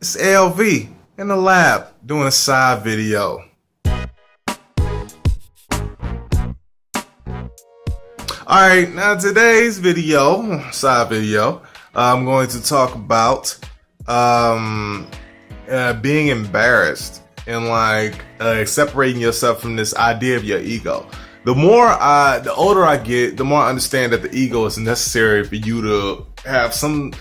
It's LV in the lab doing a side video. Alright, now today's side video, I'm going to talk about being embarrassed and separating yourself from this idea of your ego. The older I get, the more I understand that the ego is necessary for you to have some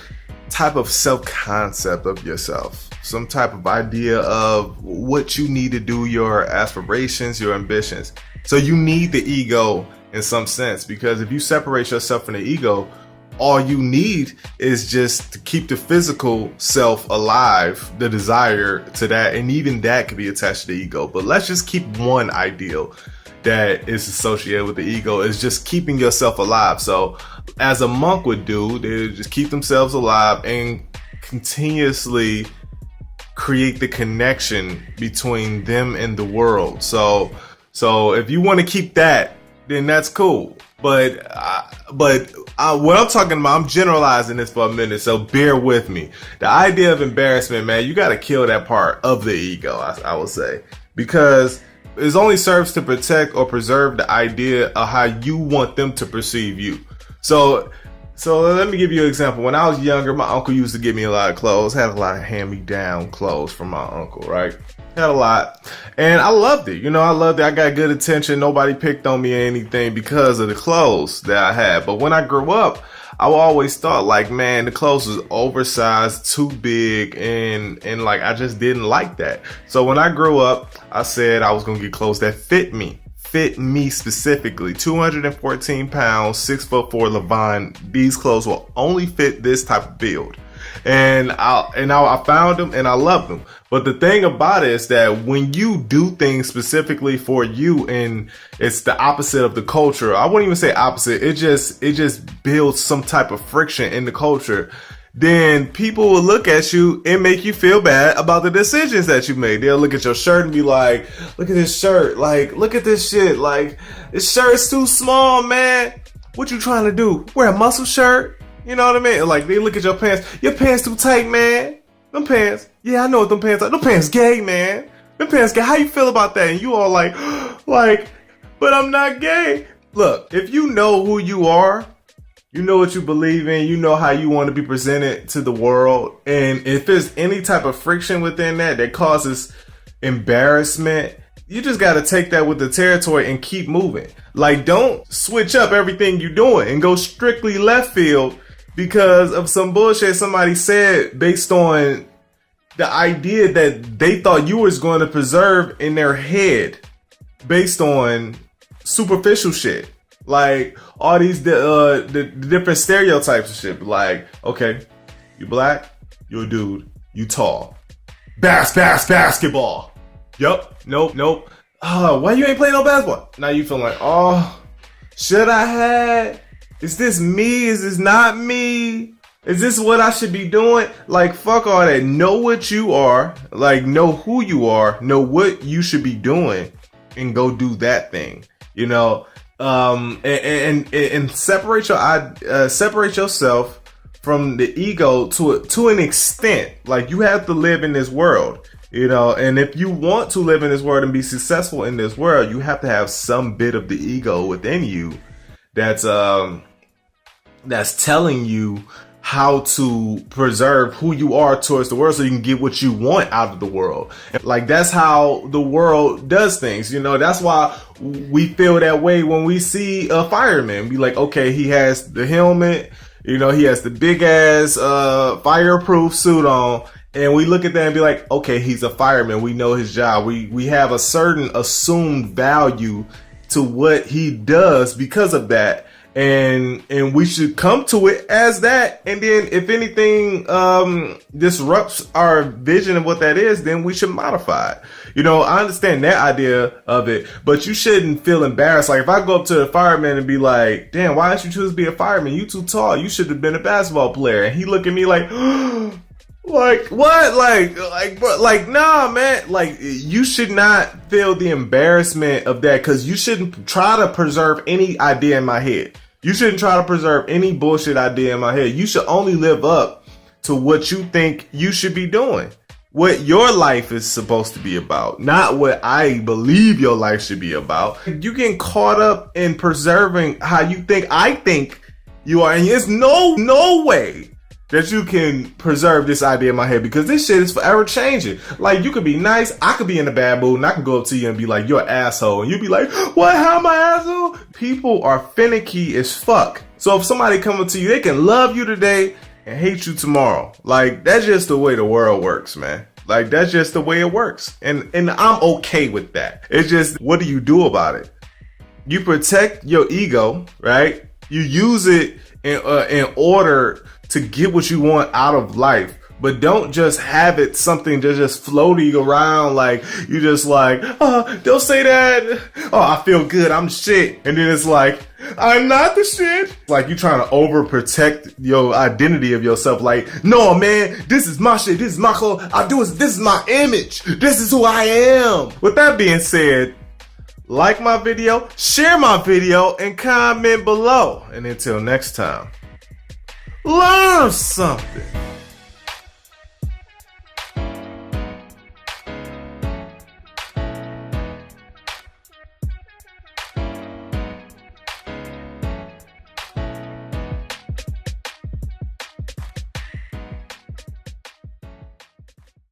type of self-concept of yourself, some type of idea of what you need to do, your aspirations, your ambitions. So you need the ego in some sense, because if you separate yourself from the ego, all you need is just to keep the physical self alive, the desire to that, and even that could be attached to the ego. But let's just keep one ideal that is associated with the ego, is just keeping yourself alive. So as a monk would do, they just keep themselves alive and continuously create the connection between them and the world. So if you want to keep that, then that's cool. But what I'm talking about, I'm generalizing this for a minute, so bear with me. The idea of embarrassment, man, you got to kill that part of the ego, I would say, because it only serves to protect or preserve the idea of how you want them to perceive you. So let me give you an example. When I was younger, my uncle used to give me a lot of clothes, had a lot of hand-me-down clothes from my uncle, right? Had a lot. And I loved it. I loved it. I got good attention. Nobody picked on me or anything because of the clothes that I had. But when I grew up, I always thought man, the clothes was oversized, too big, and I just didn't like that. So when I grew up, I said I was going to get clothes that fit me specifically. 214 pounds, 6'4" Levine. These clothes will only fit this type of build. And I found them and I loved them. But the thing about it is that when you do things specifically for you and it's the opposite of the culture, I wouldn't even say opposite, it just builds some type of friction in the culture, then people will look at you and make you feel bad about the decisions that you made. They'll look at your shirt and be like, look at this shirt, look at this shit, this shirt's too small, man. What you trying to do? Wear a muscle shirt? You know what I mean? They look at your pants. Your pants too tight, man. Them pants. Yeah, I know what them pants are. Them pants gay, man. Them pants gay. How you feel about that? And you all but I'm not gay. Look, if you know who you are, you know what you believe in, you know how you want to be presented to the world. And if there's any type of friction within that causes embarrassment, you just got to take that with the territory and keep moving. Don't switch up everything you're doing and go strictly left field because of some bullshit somebody said based on the idea that they thought you was going to preserve in their head based on superficial shit. All these the different stereotypes and shit. Okay, you black, you a dude, you tall. Basketball. Yup, nope. Why you ain't playing no basketball? Now you feel should I have? Is this me? Is this not me? Is this what I should be doing? Fuck all that. Know what you are. Know who you are. Know what you should be doing, and go do that thing. And separate yourself from the ego to an extent. You have to live in this world. And if you want to live in this world and be successful in this world, you have to have some bit of the ego within you that's telling you how to preserve who you are towards the world so you can get what you want out of the world. That's how the world does things. That's why we feel that way when we see a fireman. Be okay, he has the helmet, he has the big ass fireproof suit on. And we look at that and be okay, he's a fireman. We know his job. We have a certain assumed value to what he does because of that. And we should come to it as that. And then if anything disrupts our vision of what that is, then we should modify it. I understand that idea of it, but you shouldn't feel embarrassed. If I go up to the fireman and be damn, why did you choose to be a fireman? You too tall. You should have been a basketball player. And he look at me what? Nah, man. You should not feel the embarrassment of that, because you shouldn't try to preserve any idea in my head. You shouldn't try to preserve any bullshit idea in my head. You should only live up to what you think you should be doing. what your life is supposed to be about, not what I believe your life should be about. You get caught up in preserving how you think I think you are, and there's no way that you can preserve this idea in my head, because this shit is forever changing. Like, you could be nice, I could be in a bad mood, and I can go up to you and be like, you're an asshole, and you'd be like, what, how am I an asshole? People are finicky as fuck. So if somebody come up to you, they can love you today and hate you tomorrow. Like, that's just the way the world works, man. Like, that's just the way it works. And I'm okay with that. It's just, what do you do about it? You protect your ego, right? You use it in order to get what you want out of life, but don't just have it something that's just floating around. Like, you just like, oh, don't say that. Oh, I feel good, I'm shit. And then it's like, I'm not the shit. Like, you trying to overprotect your identity of yourself. Like, no, man, this is my shit. This is my clothes. This is my image. This is who I am. With that being said, like my video, share my video, and comment below. And until next time, learn something.